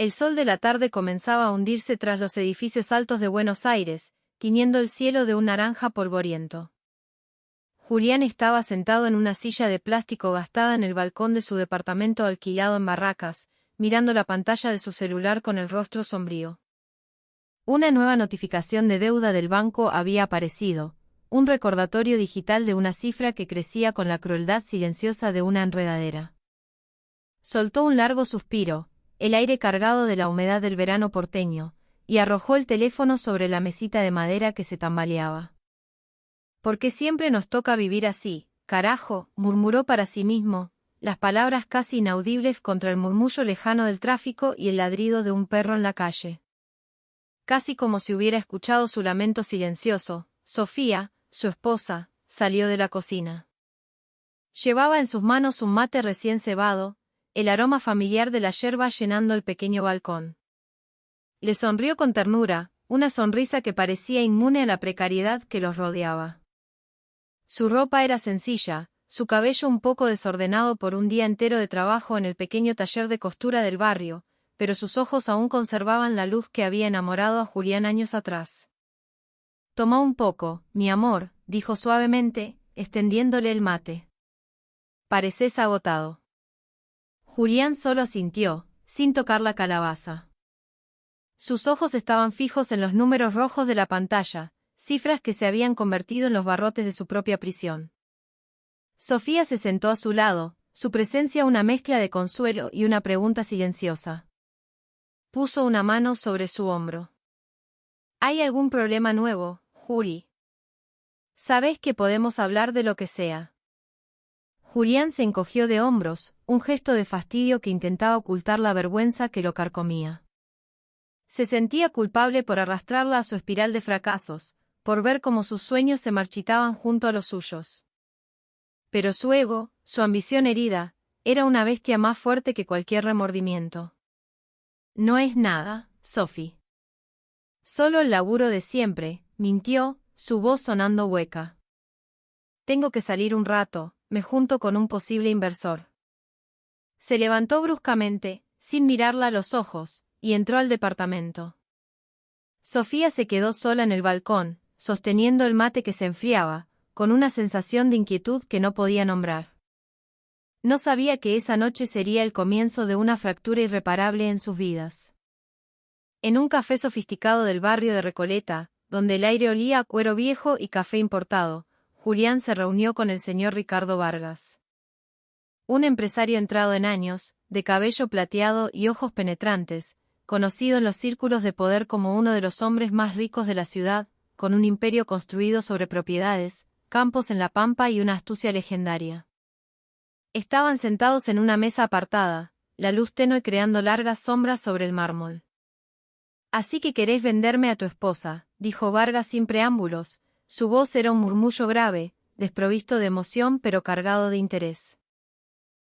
El sol de la tarde comenzaba a hundirse tras los edificios altos de Buenos Aires, tiñendo el cielo de un naranja polvoriento. Julián estaba sentado en una silla de plástico gastada en el balcón de su departamento alquilado en Barracas, mirando la pantalla de su celular con el rostro sombrío. Una nueva notificación de deuda del banco había aparecido, un recordatorio digital de una cifra que crecía con la crueldad silenciosa de una enredadera. Soltó un largo suspiro, el aire cargado de la humedad del verano porteño, y arrojó el teléfono sobre la mesita de madera que se tambaleaba. ¿Por qué siempre nos toca vivir así, carajo?, murmuró para sí mismo, las palabras casi inaudibles contra el murmullo lejano del tráfico y el ladrido de un perro en la calle. Casi como si hubiera escuchado su lamento silencioso, Sofía, su esposa, salió de la cocina. Llevaba en sus manos un mate recién cebado, el aroma familiar de la yerba llenando el pequeño balcón. Le sonrió con ternura, una sonrisa que parecía inmune a la precariedad que los rodeaba. Su ropa era sencilla, su cabello un poco desordenado por un día entero de trabajo en el pequeño taller de costura del barrio, pero sus ojos aún conservaban la luz que había enamorado a Julián años atrás. «Toma un poco, mi amor», dijo suavemente, extendiéndole el mate. «Pareces agotado». Julián solo asintió, sin tocar la calabaza. Sus ojos estaban fijos en los números rojos de la pantalla, cifras que se habían convertido en los barrotes de su propia prisión. Sofía se sentó a su lado, su presencia una mezcla de consuelo y una pregunta silenciosa. Puso una mano sobre su hombro. ¿Hay algún problema nuevo, Juli? Sabes que podemos hablar de lo que sea. Julián se encogió de hombros, un gesto de fastidio que intentaba ocultar la vergüenza que lo carcomía. Se sentía culpable por arrastrarla a su espiral de fracasos, por ver cómo sus sueños se marchitaban junto a los suyos. Pero su ego, su ambición herida, era una bestia más fuerte que cualquier remordimiento. No es nada, Sophie. Solo el laburo de siempre, mintió, su voz sonando hueca. Tengo que salir un rato, me junto con un posible inversor. Se levantó bruscamente, sin mirarla a los ojos, y entró al departamento. Sofía se quedó sola en el balcón, sosteniendo el mate que se enfriaba, con una sensación de inquietud que no podía nombrar. No sabía que esa noche sería el comienzo de una fractura irreparable en sus vidas. En un café sofisticado del barrio de Recoleta, donde el aire olía a cuero viejo y café importado, Julián se reunió con el señor Ricardo Vargas. Un empresario entrado en años, de cabello plateado y ojos penetrantes, conocido en los círculos de poder como uno de los hombres más ricos de la ciudad, con un imperio construido sobre propiedades, campos en la pampa y una astucia legendaria. Estaban sentados en una mesa apartada, la luz tenue creando largas sombras sobre el mármol. «Así que querés venderme a tu esposa», dijo Vargas sin preámbulos, su voz era un murmullo grave, desprovisto de emoción pero cargado de interés.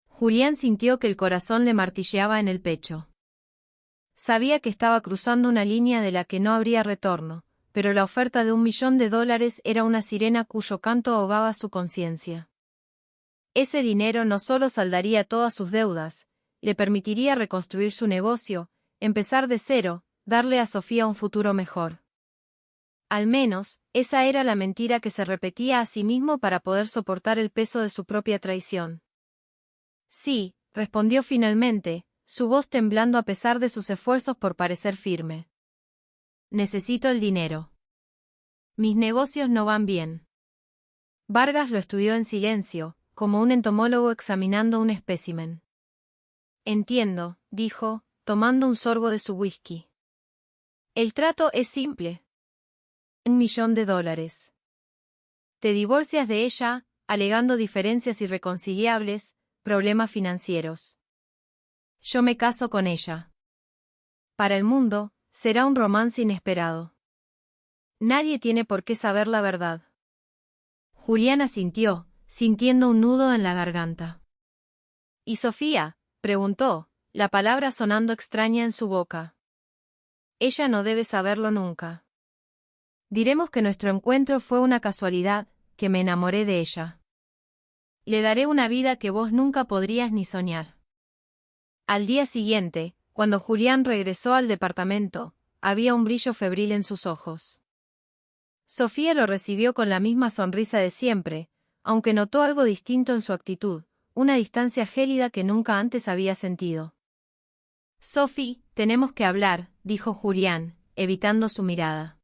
Julián sintió que el corazón le martilleaba en el pecho. Sabía que estaba cruzando una línea de la que no habría retorno, pero la oferta de $1 millón era una sirena cuyo canto ahogaba su conciencia. Ese dinero no solo saldaría todas sus deudas, le permitiría reconstruir su negocio, empezar de cero, darle a Sofía un futuro mejor. Al menos, esa era la mentira que se repetía a sí mismo para poder soportar el peso de su propia traición. Sí, respondió finalmente, su voz temblando a pesar de sus esfuerzos por parecer firme. Necesito el dinero. Mis negocios no van bien. Vargas lo estudió en silencio, como un entomólogo examinando un espécimen. Entiendo, dijo, tomando un sorbo de su whisky. El trato es simple. $1 millón. Te divorcias de ella, alegando diferencias irreconciliables, problemas financieros. Yo me caso con ella. Para el mundo, será un romance inesperado. Nadie tiene por qué saber la verdad. Julián asintió, sintiendo un nudo en la garganta. ¿Y Sofía?, preguntó, la palabra sonando extraña en su boca. Ella no debe saberlo nunca. Diremos que nuestro encuentro fue una casualidad, que me enamoré de ella. Le daré una vida que vos nunca podrías ni soñar. Al día siguiente, Cuando Julián regresó al departamento, había un brillo febril en sus ojos. Sofía lo recibió con la misma sonrisa de siempre, aunque notó algo distinto en su actitud, una distancia gélida que nunca antes había sentido. «Sophie, tenemos que hablar», dijo Julián, evitando su mirada.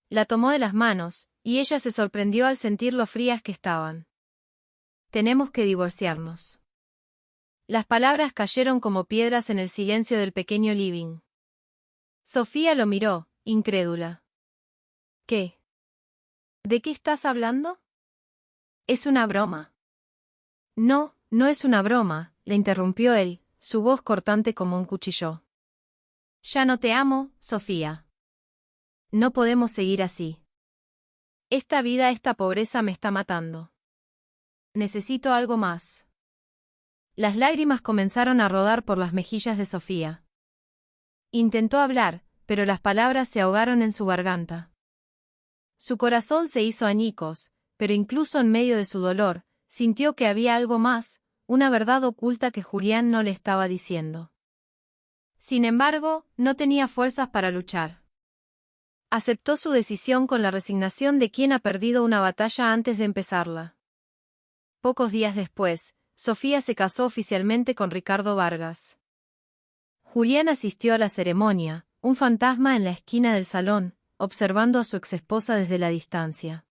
La tomó de las manos, y ella se sorprendió al sentir lo frías que estaban. «Tenemos que divorciarnos». Las palabras cayeron como piedras en el silencio del pequeño living. Sofía lo miró, incrédula. «¿Qué? ¿De qué estás hablando?» «Es una broma». «No, no es una broma», le interrumpió él, su voz cortante como un cuchillo. «Ya no te amo, Sofía. No podemos seguir así. Esta vida, esta pobreza me está matando. Necesito algo más». Las lágrimas comenzaron a rodar por las mejillas de Sofía. Intentó hablar, pero las palabras se ahogaron en su garganta. Su corazón se hizo añicos, pero incluso en medio de su dolor, sintió que había algo más, una verdad oculta que Julián no le estaba diciendo. Sin embargo, no tenía fuerzas para luchar. Aceptó su decisión con la resignación de quien ha perdido una batalla antes de empezarla. Pocos días después, Sofía se casó oficialmente con Ricardo Vargas. Julián asistió a la ceremonia, un fantasma en la esquina del salón, observando a su exesposa desde la distancia.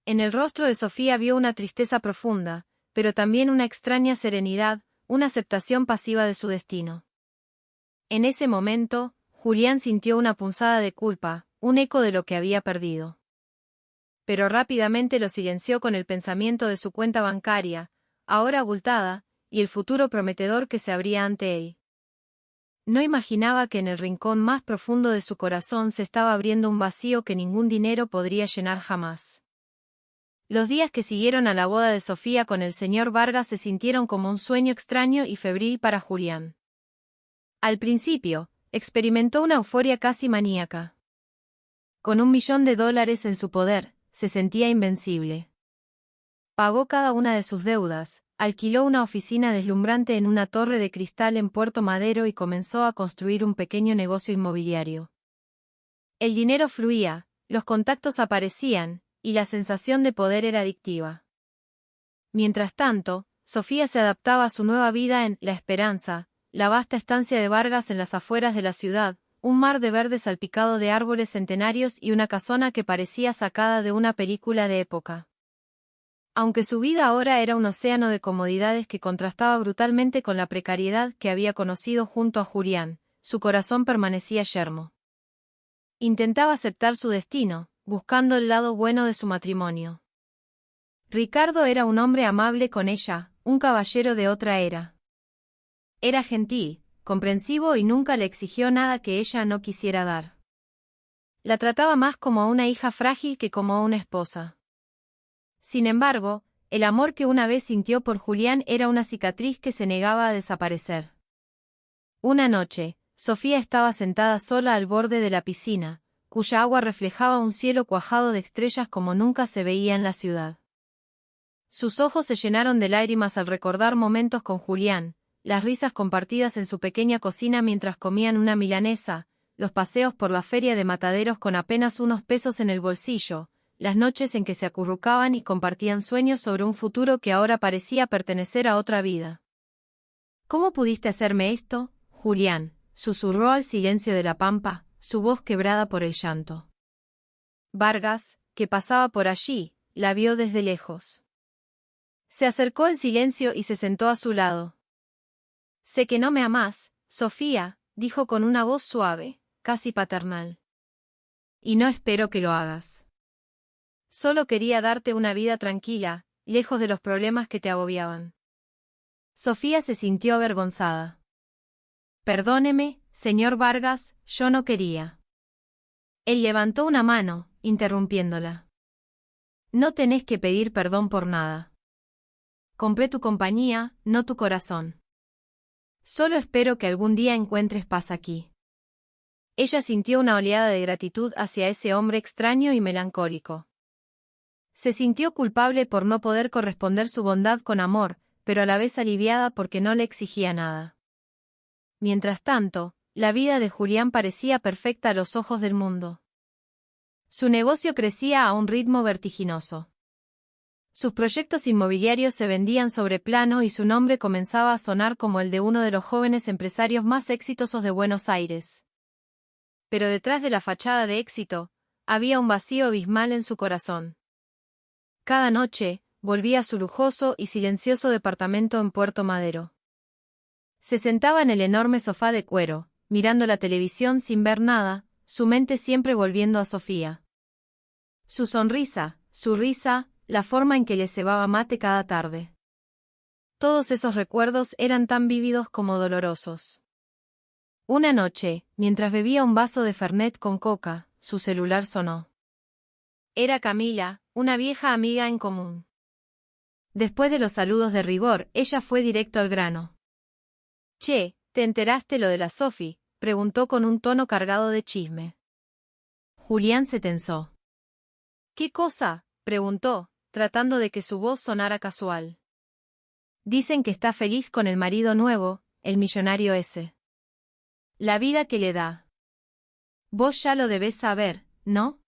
En el rostro de Sofía vio una tristeza profunda, pero también una extraña serenidad, una aceptación pasiva de su destino. En ese momento, Julián sintió una punzada de culpa, un eco de lo que había perdido. Pero rápidamente lo silenció con el pensamiento de su cuenta bancaria, ahora abultada, y el futuro prometedor que se abría ante él. No imaginaba que en el rincón más profundo de su corazón se estaba abriendo un vacío que ningún dinero podría llenar jamás. Los días que siguieron a la boda de Sofía con el señor Vargas se sintieron como un sueño extraño y febril para Julián. Al principio, experimentó una euforia casi maníaca. Con $1 millón en su poder, se sentía invencible. Pagó cada una de sus deudas, alquiló una oficina deslumbrante en una torre de cristal en Puerto Madero y comenzó a construir un pequeño negocio inmobiliario. El dinero fluía, los contactos aparecían, y la sensación de poder era adictiva. Mientras tanto, Sofía se adaptaba a su nueva vida en La Esperanza, la vasta estancia de Vargas en las afueras de la ciudad, un mar de verde salpicado de árboles centenarios y una casona que parecía sacada de una película de época. Aunque su vida ahora era un océano de comodidades que contrastaba brutalmente con la precariedad que había conocido junto a Julián, su corazón permanecía yermo. Intentaba aceptar su destino, buscando el lado bueno de su matrimonio. Ricardo era un hombre amable con ella, un caballero de otra era. Era gentil, comprensivo y nunca le exigió nada que ella no quisiera dar. La trataba más como a una hija frágil que como a una esposa. Sin embargo, el amor que una vez sintió por Julián era una cicatriz que se negaba a desaparecer. Una noche, Sofía estaba sentada sola al borde de la piscina, cuya agua reflejaba un cielo cuajado de estrellas como nunca se veía en la ciudad. Sus ojos se llenaron de lágrimas al recordar momentos con Julián, las risas compartidas en su pequeña cocina mientras comían una milanesa, los paseos por la feria de Mataderos con apenas unos pesos en el bolsillo, las noches en que se acurrucaban y compartían sueños sobre un futuro que ahora parecía pertenecer a otra vida. «¿Cómo pudiste hacerme esto, Julián?», susurró al silencio de la pampa, su voz quebrada por el llanto. Vargas, que pasaba por allí, la vio desde lejos. Se acercó en silencio y se sentó a su lado. «Sé que no me amás, Sofía», dijo con una voz suave, casi paternal. «Y no espero que lo hagas. Solo quería darte una vida tranquila, lejos de los problemas que te agobiaban». Sofía se sintió avergonzada. «Perdóneme, señor Vargas, yo no quería». Él levantó una mano, interrumpiéndola. «No tenés que pedir perdón por nada. Compré tu compañía, no tu corazón. Solo espero que algún día encuentres paz aquí». Ella sintió una oleada de gratitud hacia ese hombre extraño y melancólico. Se sintió culpable por no poder corresponder su bondad con amor, pero a la vez aliviada porque no le exigía nada. Mientras tanto, la vida de Julián parecía perfecta a los ojos del mundo. Su negocio crecía a un ritmo vertiginoso. Sus proyectos inmobiliarios se vendían sobre plano y su nombre comenzaba a sonar como el de uno de los jóvenes empresarios más exitosos de Buenos Aires. Pero detrás de la fachada de éxito, había un vacío abismal en su corazón. Cada noche, volvía a su lujoso y silencioso departamento en Puerto Madero. Se sentaba en el enorme sofá de cuero, mirando la televisión sin ver nada, su mente siempre volviendo a Sofía. Su sonrisa, su risa, la forma en que le cebaba mate cada tarde. Todos esos recuerdos eran tan vívidos como dolorosos. Una noche, mientras bebía un vaso de Fernet con coca, su celular sonó. Era Camila, una vieja amiga en común. Después de los saludos de rigor, ella fue directo al grano. «Che, ¿te enteraste lo de la Sofi?», preguntó con un tono cargado de chisme. Julián se tensó. «¿Qué cosa?», preguntó, tratando de que su voz sonara casual. «Dicen que está feliz con el marido nuevo, el millonario ese. La vida que le da. Vos ya lo debés saber, ¿no?».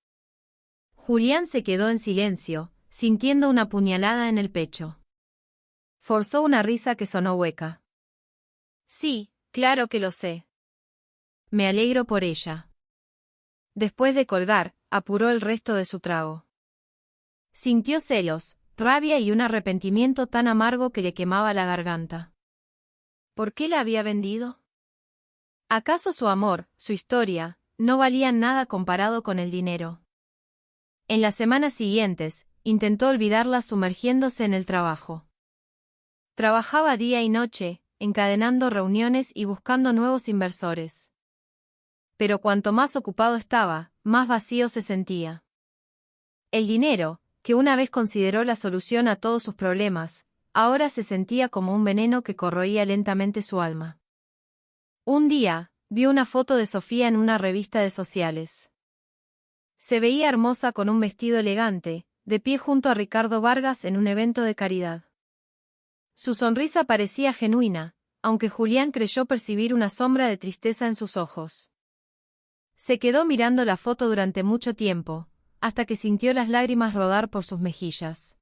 Julián se quedó en silencio, sintiendo una puñalada en el pecho. Forzó una risa que sonó hueca. «Sí, claro que lo sé. Me alegro por ella». Después de colgar, apuró el resto de su trago. Sintió celos, rabia y un arrepentimiento tan amargo que le quemaba la garganta. ¿Por qué la había vendido? ¿Acaso su amor, su historia, no valían nada comparado con el dinero? En las semanas siguientes, intentó olvidarla sumergiéndose en el trabajo. Trabajaba día y noche, encadenando reuniones y buscando nuevos inversores. Pero cuanto más ocupado estaba, más vacío se sentía. El dinero, que una vez consideró la solución a todos sus problemas, ahora se sentía como un veneno que corroía lentamente su alma. Un día, vio una foto de Sofía en una revista de sociales. Se veía hermosa con un vestido elegante, de pie junto a Ricardo Vargas en un evento de caridad. Su sonrisa parecía genuina, aunque Julián creyó percibir una sombra de tristeza en sus ojos. Se quedó mirando la foto durante mucho tiempo, hasta que sintió las lágrimas rodar por sus mejillas.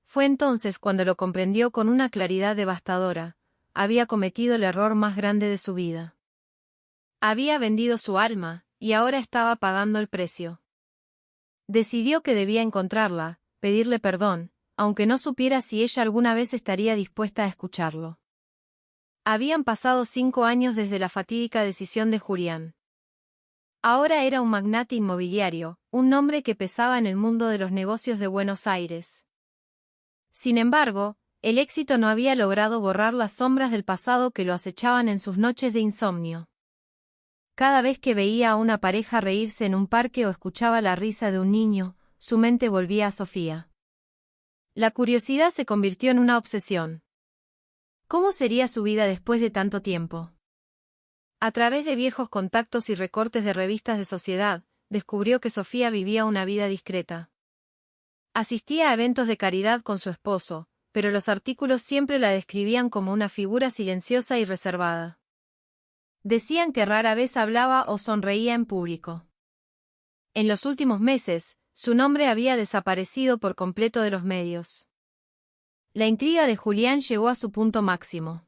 Fue entonces cuando lo comprendió con una claridad devastadora: había cometido el error más grande de su vida. Había vendido su alma, y ahora estaba pagando el precio. Decidió que debía encontrarla, pedirle perdón, aunque no supiera si ella alguna vez estaría dispuesta a escucharlo. Habían pasado 5 años desde la fatídica decisión de Julián. Ahora era un magnate inmobiliario, un nombre que pesaba en el mundo de los negocios de Buenos Aires. Sin embargo, el éxito no había logrado borrar las sombras del pasado que lo acechaban en sus noches de insomnio. Cada vez que veía a una pareja reírse en un parque o escuchaba la risa de un niño, su mente volvía a Sofía. La curiosidad se convirtió en una obsesión. ¿Cómo sería su vida después de tanto tiempo? A través de viejos contactos y recortes de revistas de sociedad, descubrió que Sofía vivía una vida discreta. Asistía a eventos de caridad con su esposo, pero los artículos siempre la describían como una figura silenciosa y reservada. Decían que rara vez hablaba o sonreía en público. En los últimos meses, su nombre había desaparecido por completo de los medios. La intriga de Julián llegó a su punto máximo.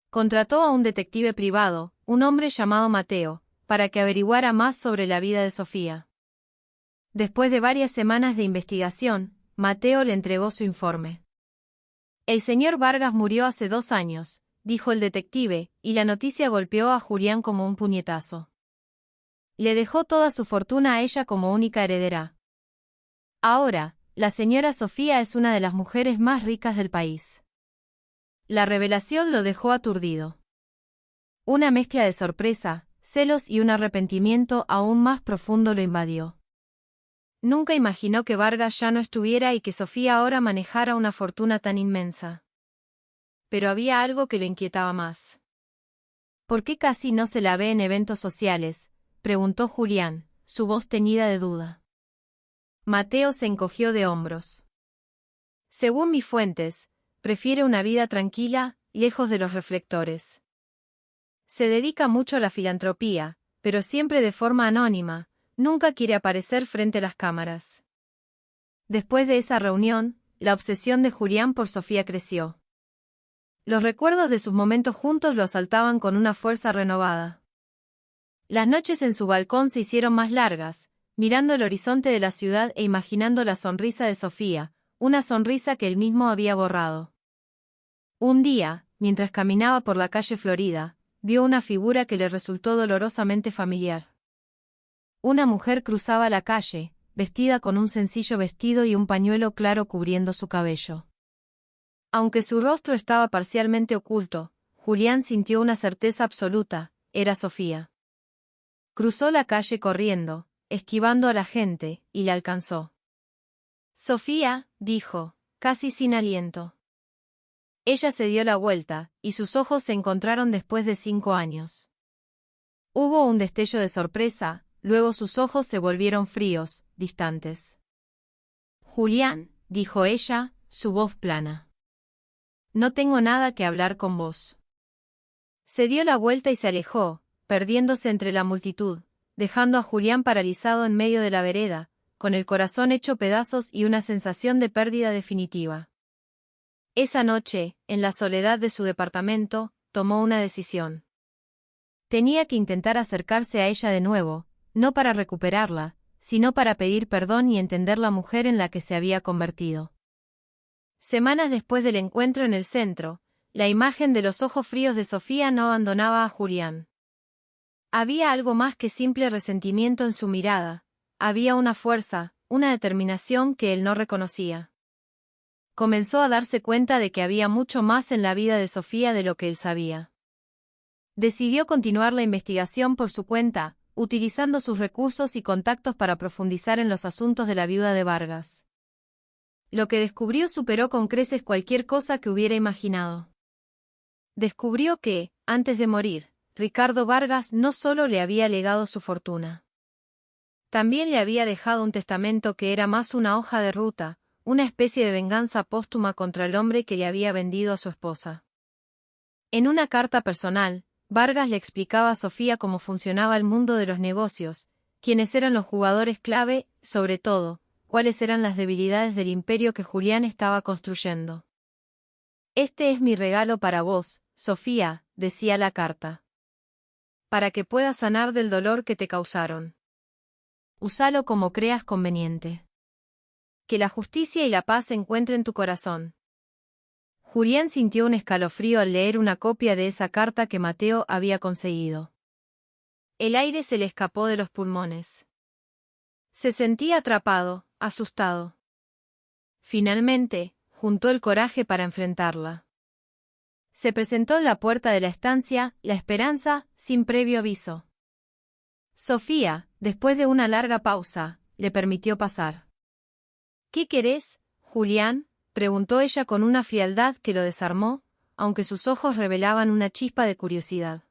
Contrató a un detective privado, un hombre llamado Mateo, para que averiguara más sobre la vida de Sofía. Después de varias semanas de investigación, Mateo le entregó su informe. «El señor Vargas murió hace 2 años», dijo el detective, y la noticia golpeó a Julián como un puñetazo. Le dejó toda su fortuna a ella como única heredera. Ahora, la señora Sofía es una de las mujeres más ricas del país. La revelación lo dejó aturdido. Una mezcla de sorpresa, celos y un arrepentimiento aún más profundo lo invadió. Nunca imaginó que Vargas ya no estuviera y que Sofía ahora manejara una fortuna tan inmensa. Pero había algo que lo inquietaba más. «¿Por qué casi no se la ve en eventos sociales?», preguntó Julián, su voz teñida de duda. Mateo se encogió de hombros. «Según mis fuentes, prefiere una vida tranquila, lejos de los reflectores. Se dedica mucho a la filantropía, pero siempre de forma anónima, nunca quiere aparecer frente a las cámaras. Después de esa reunión, la obsesión de Julián por Sofía creció. Los recuerdos de sus momentos juntos lo asaltaban con una fuerza renovada. Las noches en su balcón se hicieron más largas, mirando el horizonte de la ciudad e imaginando la sonrisa de Sofía, una sonrisa que él mismo había borrado. Un día, mientras caminaba por la calle Florida, vio una figura que le resultó dolorosamente familiar. Una mujer cruzaba la calle, vestida con un sencillo vestido y un pañuelo claro cubriendo su cabello. Aunque su rostro estaba parcialmente oculto, Julián sintió una certeza absoluta: era Sofía. Cruzó la calle corriendo, esquivando a la gente, y la alcanzó. «Sofía», dijo, casi sin aliento. Ella se dio la vuelta, y sus ojos se encontraron después de 5 años. Hubo un destello de sorpresa, luego sus ojos se volvieron fríos, distantes. «Julián», dijo ella, su voz plana. «No tengo nada que hablar con vos». Se dio la vuelta y se alejó, perdiéndose entre la multitud, dejando a Julián paralizado en medio de la vereda, con el corazón hecho pedazos y una sensación de pérdida definitiva. Esa noche, en la soledad de su departamento, tomó una decisión. Tenía que intentar acercarse a ella de nuevo, no para recuperarla, sino para pedir perdón y entender la mujer en la que se había convertido. Semanas después del encuentro en el centro, la imagen de los ojos fríos de Sofía no abandonaba a Julián. Había algo más que simple resentimiento en su mirada, había una fuerza, una determinación que él no reconocía. Comenzó a darse cuenta de que había mucho más en la vida de Sofía de lo que él sabía. Decidió continuar la investigación por su cuenta, utilizando sus recursos y contactos para profundizar en los asuntos de la viuda de Vargas. Lo que descubrió superó con creces cualquier cosa que hubiera imaginado. Descubrió que, antes de morir, Ricardo Vargas no solo le había legado su fortuna. También le había dejado un testamento que era más una hoja de ruta, una especie de venganza póstuma contra el hombre que le había vendido a su esposa. En una carta personal, Vargas le explicaba a Sofía cómo funcionaba el mundo de los negocios, quiénes eran los jugadores clave, sobre todo, cuáles eran las debilidades del imperio que Julián estaba construyendo. «Este es mi regalo para vos, Sofía», decía la carta. «Para que puedas sanar del dolor que te causaron. Úsalo como creas conveniente. Que la justicia y la paz encuentren tu corazón». Julián sintió un escalofrío al leer una copia de esa carta que Mateo había conseguido. El aire se le escapó de los pulmones. Se sentía atrapado, asustado. Finalmente, juntó el coraje para enfrentarla. Se presentó en la puerta de la estancia, la esperanza, sin previo aviso. Sofía, después de una larga pausa, le permitió pasar. «¿Qué querés, Julián?», preguntó ella con una frialdad que lo desarmó, aunque sus ojos revelaban una chispa de curiosidad.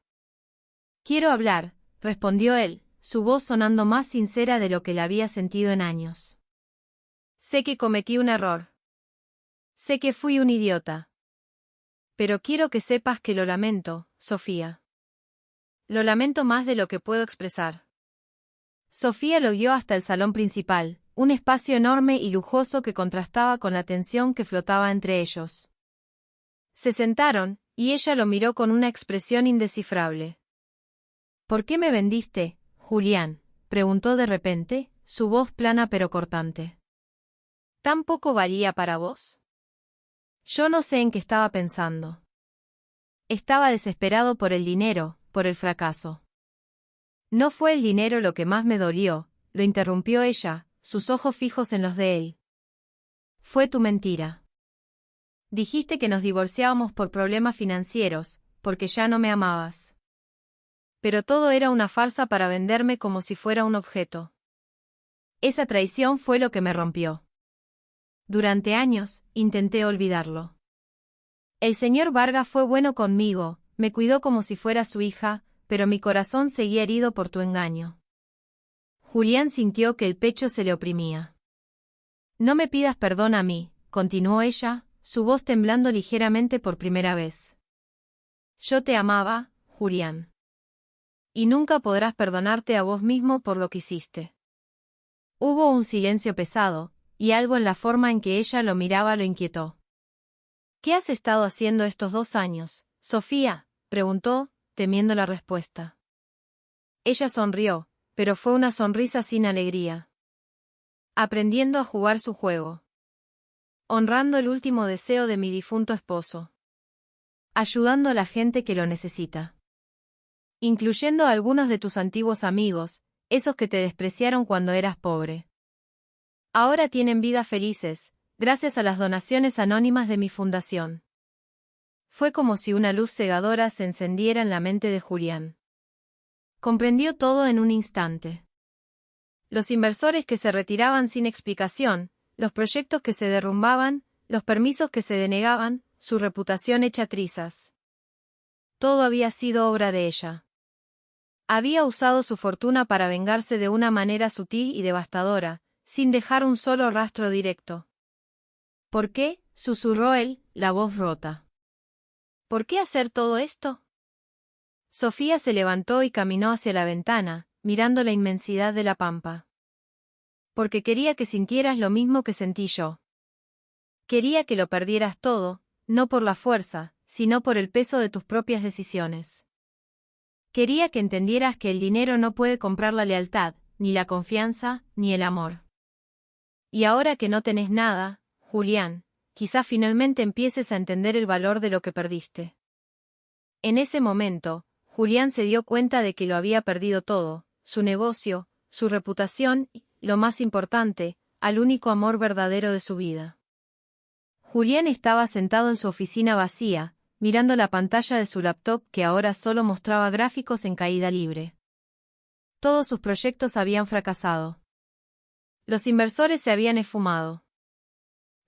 «Quiero hablar», respondió él, su voz sonando más sincera de lo que la había sentido en años. «Sé que cometí un error. Sé que fui un idiota. Pero quiero que sepas que lo lamento, Sofía. Lo lamento más de lo que puedo expresar». Sofía lo guió hasta el salón principal, un espacio enorme y lujoso que contrastaba con la tensión que flotaba entre ellos. Se sentaron, y ella lo miró con una expresión indescifrable. «¿Por qué me vendiste, Julián?», preguntó de repente, su voz plana pero cortante. «¿Tan poco valía para vos?». Yo no sé en qué estaba pensando. Estaba desesperado por el dinero, por el fracaso. «No fue el dinero lo que más me dolió», lo interrumpió ella, sus ojos fijos en los de él. «Fue tu mentira. Dijiste que nos divorciábamos por problemas financieros, porque ya no me amabas. Pero todo era una farsa para venderme como si fuera un objeto. Esa traición fue lo que me rompió. Durante años, intenté olvidarlo. El señor Vargas fue bueno conmigo, me cuidó como si fuera su hija, pero mi corazón seguía herido por tu engaño». Julián sintió que el pecho se le oprimía. «No me pidas perdón a mí», continuó ella, su voz temblando ligeramente por primera vez. «Yo te amaba, Julián. Y nunca podrás perdonarte a vos mismo por lo que hiciste. Hubo un silencio pesado, y algo en la forma en que ella lo miraba lo inquietó. ¿Qué has estado haciendo estos 2 años, Sofía?, preguntó, temiendo la respuesta. Ella sonrió, pero fue una sonrisa sin alegría. Aprendiendo a jugar su juego. Honrando el último deseo de mi difunto esposo. Ayudando a la gente que lo necesita. Incluyendo a algunos de tus antiguos amigos, esos que te despreciaron cuando eras pobre. Ahora tienen vidas felices, gracias a las donaciones anónimas de mi fundación. Fue como si una luz cegadora se encendiera en la mente de Julián. Comprendió todo en un instante. Los inversores que se retiraban sin explicación, los proyectos que se derrumbaban, los permisos que se denegaban, su reputación hecha trizas. Todo había sido obra de ella. Había usado su fortuna para vengarse de una manera sutil y devastadora, sin dejar un solo rastro directo. ¿Por qué?, susurró él, la voz rota. ¿Por qué hacer todo esto? Sofía se levantó y caminó hacia la ventana, mirando la inmensidad de la pampa. Porque quería que sintieras lo mismo que sentí yo. Quería que lo perdieras todo, no por la fuerza, sino por el peso de tus propias decisiones. Quería que entendieras que el dinero no puede comprar la lealtad, ni la confianza, ni el amor. Y ahora que no tenés nada, Julián, quizá finalmente empieces a entender el valor de lo que perdiste. En ese momento, Julián se dio cuenta de que lo había perdido todo, su negocio, su reputación y, lo más importante, al único amor verdadero de su vida. Julián estaba sentado en su oficina vacía, mirando la pantalla de su laptop que ahora solo mostraba gráficos en caída libre. Todos sus proyectos habían fracasado. Los inversores se habían esfumado.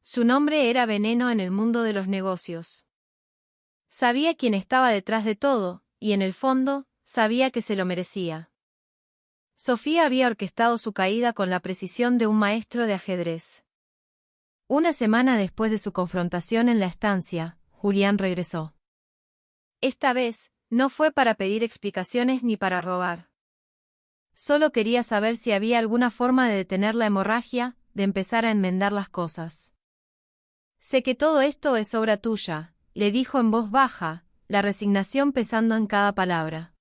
Su nombre era veneno en el mundo de los negocios. Sabía quién estaba detrás de todo, y en el fondo, sabía que se lo merecía. Sofía había orquestado su caída con la precisión de un maestro de ajedrez. Una semana después de su confrontación en la estancia, Julián regresó. Esta vez, no fue para pedir explicaciones ni para robar. Solo quería saber si había alguna forma de detener la hemorragia, de empezar a enmendar las cosas. Sé que todo esto es obra tuya, le dijo en voz baja, la resignación pesando en cada palabra.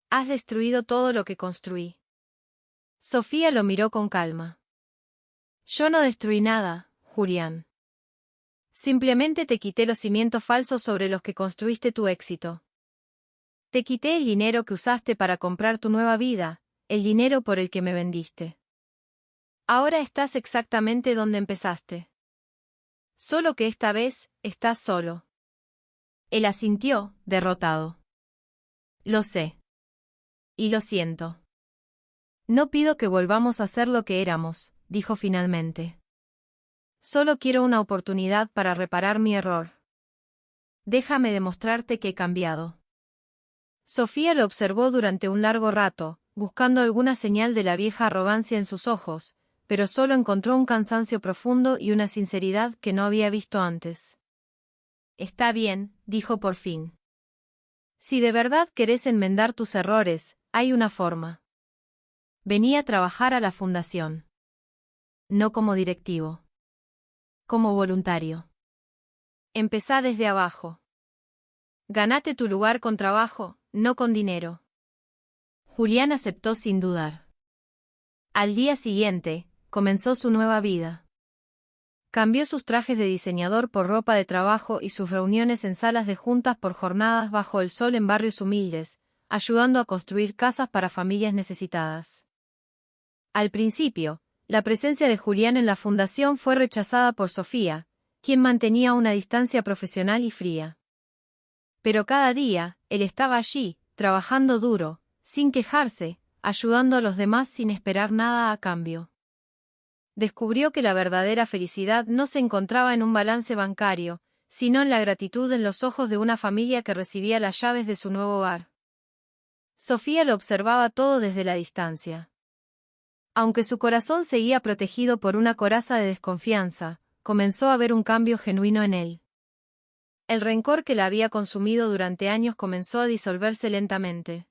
Has destruido todo lo que construí. Sofía lo miró con calma. Yo no destruí nada, Julián. Simplemente te quité los cimientos falsos sobre los que construiste tu éxito. Te quité el dinero que usaste para comprar tu nueva vida, el dinero por el que me vendiste. Ahora estás exactamente donde empezaste. Solo que esta vez, estás solo. Él asintió, derrotado. Lo sé. Y lo siento. No pido que volvamos a ser lo que éramos, dijo finalmente. Solo quiero una oportunidad para reparar mi error. Déjame demostrarte que he cambiado. Sofía lo observó durante un largo rato, buscando alguna señal de la vieja arrogancia en sus ojos, pero solo encontró un cansancio profundo y una sinceridad que no había visto antes. Está bien, dijo por fin. Si de verdad querés enmendar tus errores, hay una forma. Vení a trabajar a la fundación. No como directivo. Como voluntario. Empezá desde abajo. Ganate tu lugar con trabajo, no con dinero. Julián aceptó sin dudar. Al día siguiente, comenzó su nueva vida. Cambió sus trajes de diseñador por ropa de trabajo y sus reuniones en salas de juntas por jornadas bajo el sol en barrios humildes, ayudando a construir casas para familias necesitadas. Al principio, la presencia de Julián en la fundación fue rechazada por Sofía, quien mantenía una distancia profesional y fría. Pero cada día, él estaba allí, trabajando duro, sin quejarse, ayudando a los demás sin esperar nada a cambio. Descubrió que la verdadera felicidad no se encontraba en un balance bancario, sino en la gratitud en los ojos de una familia que recibía las llaves de su nuevo hogar. Sofía lo observaba todo desde la distancia. Aunque su corazón seguía protegido por una coraza de desconfianza, comenzó a ver un cambio genuino en él. El rencor que la había consumido durante años comenzó a disolverse lentamente.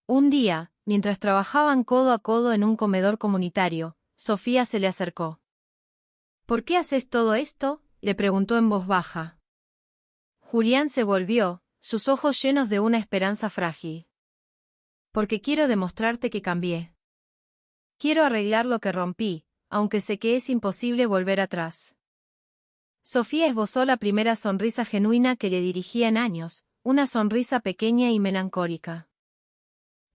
Un día, mientras trabajaban codo a codo en un comedor comunitario, Sofía se le acercó. ¿Por qué haces todo esto?, le preguntó en voz baja. Julián se volvió, sus ojos llenos de una esperanza frágil. Porque quiero demostrarte que cambié. Quiero arreglar lo que rompí, aunque sé que es imposible volver atrás. Sofía esbozó la primera sonrisa genuina que le dirigía en años, una sonrisa pequeña y melancólica.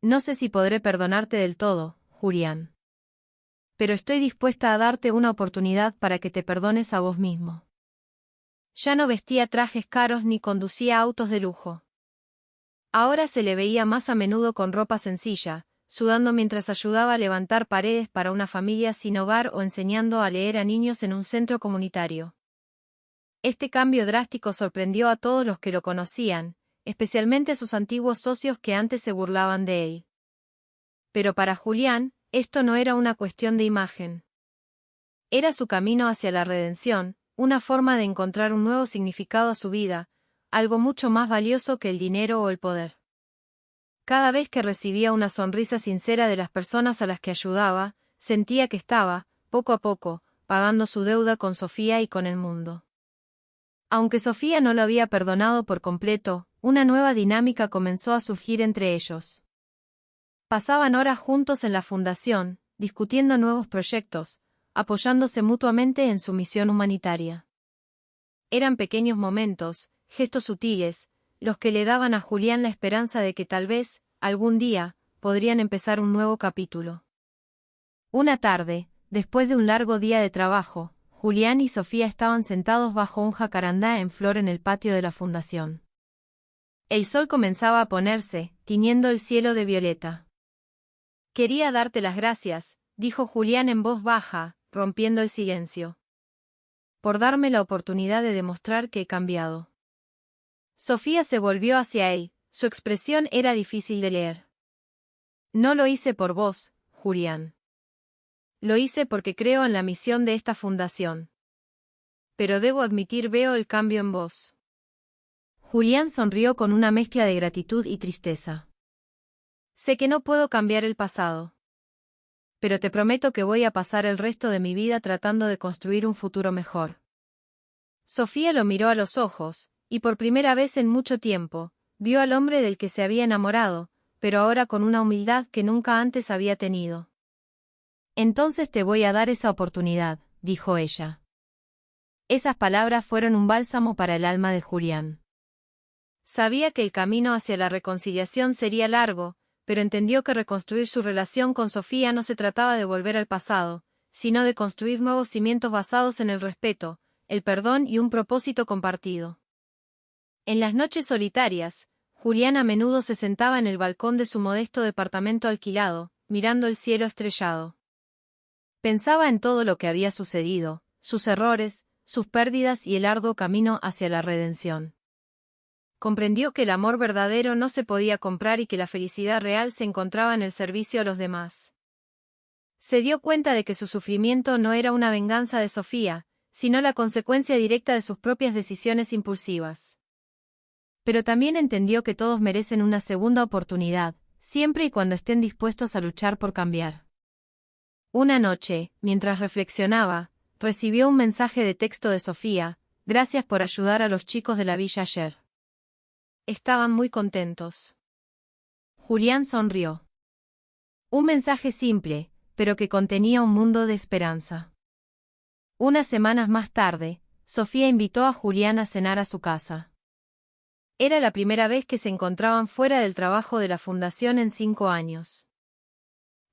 No sé si podré perdonarte del todo, Julián. Pero estoy dispuesta a darte una oportunidad para que te perdones a vos mismo. Ya no vestía trajes caros ni conducía autos de lujo. Ahora se le veía más a menudo con ropa sencilla, sudando mientras ayudaba a levantar paredes para una familia sin hogar o enseñando a leer a niños en un centro comunitario. Este cambio drástico sorprendió a todos los que lo conocían, especialmente a sus antiguos socios que antes se burlaban de él. Pero para Julián, esto no era una cuestión de imagen. Era su camino hacia la redención, una forma de encontrar un nuevo significado a su vida, algo mucho más valioso que el dinero o el poder. Cada vez que recibía una sonrisa sincera de las personas a las que ayudaba, sentía que estaba, poco a poco, pagando su deuda con Sofía y con el mundo. Aunque Sofía no lo había perdonado por completo, una nueva dinámica comenzó a surgir entre ellos. Pasaban horas juntos en la fundación, discutiendo nuevos proyectos, apoyándose mutuamente en su misión humanitaria. Eran pequeños momentos, gestos sutiles, los que le daban a Julián la esperanza de que tal vez, algún día, podrían empezar un nuevo capítulo. Una tarde, después de un largo día de trabajo, Julián y Sofía estaban sentados bajo un jacarandá en flor en el patio de la fundación. El sol comenzaba a ponerse, tiñendo el cielo de violeta. Quería darte las gracias, dijo Julián en voz baja, rompiendo el silencio. Por darme la oportunidad de demostrar que he cambiado. Sofía se volvió hacia él, su expresión era difícil de leer. No lo hice por vos, Julián. Lo hice porque creo en la misión de esta fundación. Pero debo admitir veo el cambio en vos. Julián sonrió con una mezcla de gratitud y tristeza. Sé que no puedo cambiar el pasado. Pero te prometo que voy a pasar el resto de mi vida tratando de construir un futuro mejor. Sofía lo miró a los ojos, y por primera vez en mucho tiempo, vio al hombre del que se había enamorado, pero ahora con una humildad que nunca antes había tenido. Entonces te voy a dar esa oportunidad, dijo ella. Esas palabras fueron un bálsamo para el alma de Julián. Sabía que el camino hacia la reconciliación sería largo, pero entendió que reconstruir su relación con Sofía no se trataba de volver al pasado, sino de construir nuevos cimientos basados en el respeto, el perdón y un propósito compartido. En las noches solitarias, Julián a menudo se sentaba en el balcón de su modesto departamento alquilado, mirando el cielo estrellado. Pensaba en todo lo que había sucedido, sus errores, sus pérdidas y el arduo camino hacia la redención. Comprendió que el amor verdadero no se podía comprar y que la felicidad real se encontraba en el servicio a los demás. Se dio cuenta de que su sufrimiento no era una venganza de Sofía, sino la consecuencia directa de sus propias decisiones impulsivas. Pero también entendió que todos merecen una segunda oportunidad, siempre y cuando estén dispuestos a luchar por cambiar. Una noche, mientras reflexionaba, recibió un mensaje de texto de Sofía: gracias por ayudar a los chicos de la villa ayer. Estaban muy contentos. Julián sonrió. Un mensaje simple, pero que contenía un mundo de esperanza. Unas semanas más tarde, Sofía invitó a Julián a cenar a su casa. Era la primera vez que se encontraban fuera del trabajo de la fundación en 5 años.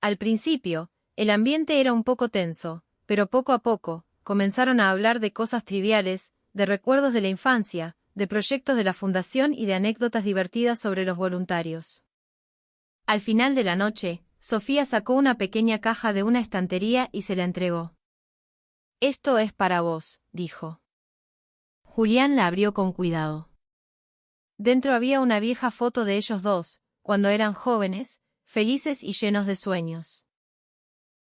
Al principio, el ambiente era un poco tenso, pero poco a poco, comenzaron a hablar de cosas triviales, de recuerdos de la infancia, de proyectos de la fundación y de anécdotas divertidas sobre los voluntarios. Al final de la noche, Sofía sacó una pequeña caja de una estantería y se la entregó. Esto es para vos, dijo. Julián la abrió con cuidado. Dentro había una vieja foto de ellos dos, cuando eran jóvenes, felices y llenos de sueños.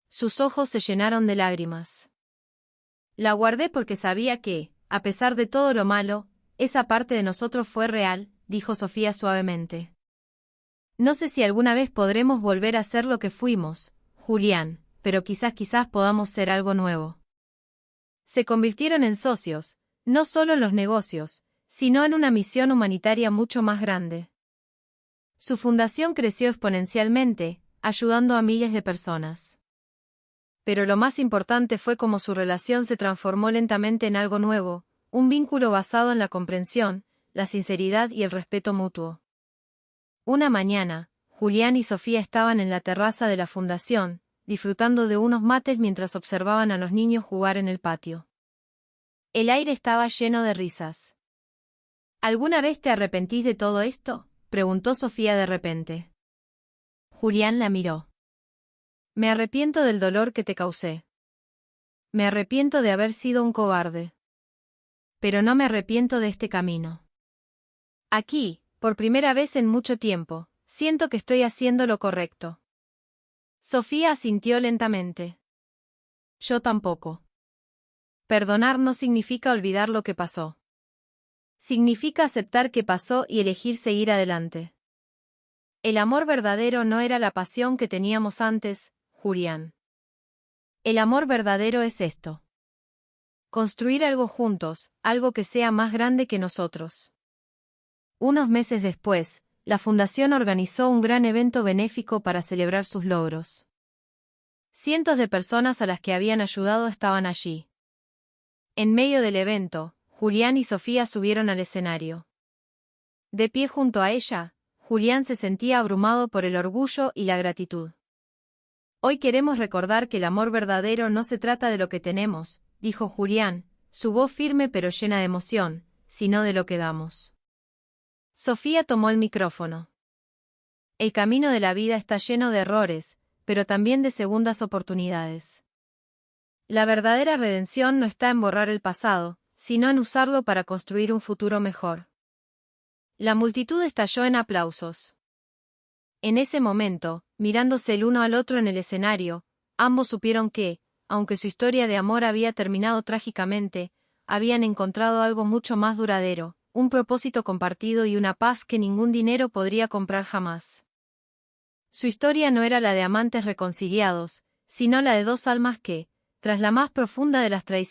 Sus ojos se llenaron de lágrimas. La guardé porque sabía que, a pesar de todo lo malo, esa parte de nosotros fue real, dijo Sofía suavemente. No sé si alguna vez podremos volver a ser lo que fuimos, Julián, pero quizás podamos ser algo nuevo. Se convirtieron en socios, no solo en los negocios, sino en una misión humanitaria mucho más grande. Su fundación creció exponencialmente, ayudando a miles de personas. Pero lo más importante fue cómo su relación se transformó lentamente en algo nuevo, un vínculo basado en la comprensión, la sinceridad y el respeto mutuo. Una mañana, Julián y Sofía estaban en la terraza de la fundación, disfrutando de unos mates mientras observaban a los niños jugar en el patio. El aire estaba lleno de risas. ¿Alguna vez te arrepentís de todo esto?, preguntó Sofía de repente. Julián la miró. Me arrepiento del dolor que te causé. Me arrepiento de haber sido un cobarde. Pero no me arrepiento de este camino. Aquí, por primera vez en mucho tiempo, siento que estoy haciendo lo correcto. Sofía asintió lentamente. Yo tampoco. Perdonar no significa olvidar lo que pasó. Significa aceptar que pasó y elegir seguir adelante. El amor verdadero no era la pasión que teníamos antes, Julián. El amor verdadero es esto. Construir algo juntos, algo que sea más grande que nosotros. Unos meses después, la fundación organizó un gran evento benéfico para celebrar sus logros. Cientos de personas a las que habían ayudado estaban allí. En medio del evento, Julián y Sofía subieron al escenario. De pie junto a ella, Julián se sentía abrumado por el orgullo y la gratitud. Hoy queremos recordar que el amor verdadero no se trata de lo que tenemos, dijo Julián, su voz firme pero llena de emoción, sino de lo que damos. Sofía tomó el micrófono. El camino de la vida está lleno de errores, pero también de segundas oportunidades. La verdadera redención no está en borrar el pasado, sino en usarlo para construir un futuro mejor. La multitud estalló en aplausos. En ese momento, mirándose el uno al otro en el escenario, ambos supieron que, aunque su historia de amor había terminado trágicamente, habían encontrado algo mucho más duradero, un propósito compartido y una paz que ningún dinero podría comprar jamás. Su historia no era la de amantes reconciliados, sino la de dos almas que, tras la más profunda de las traiciones,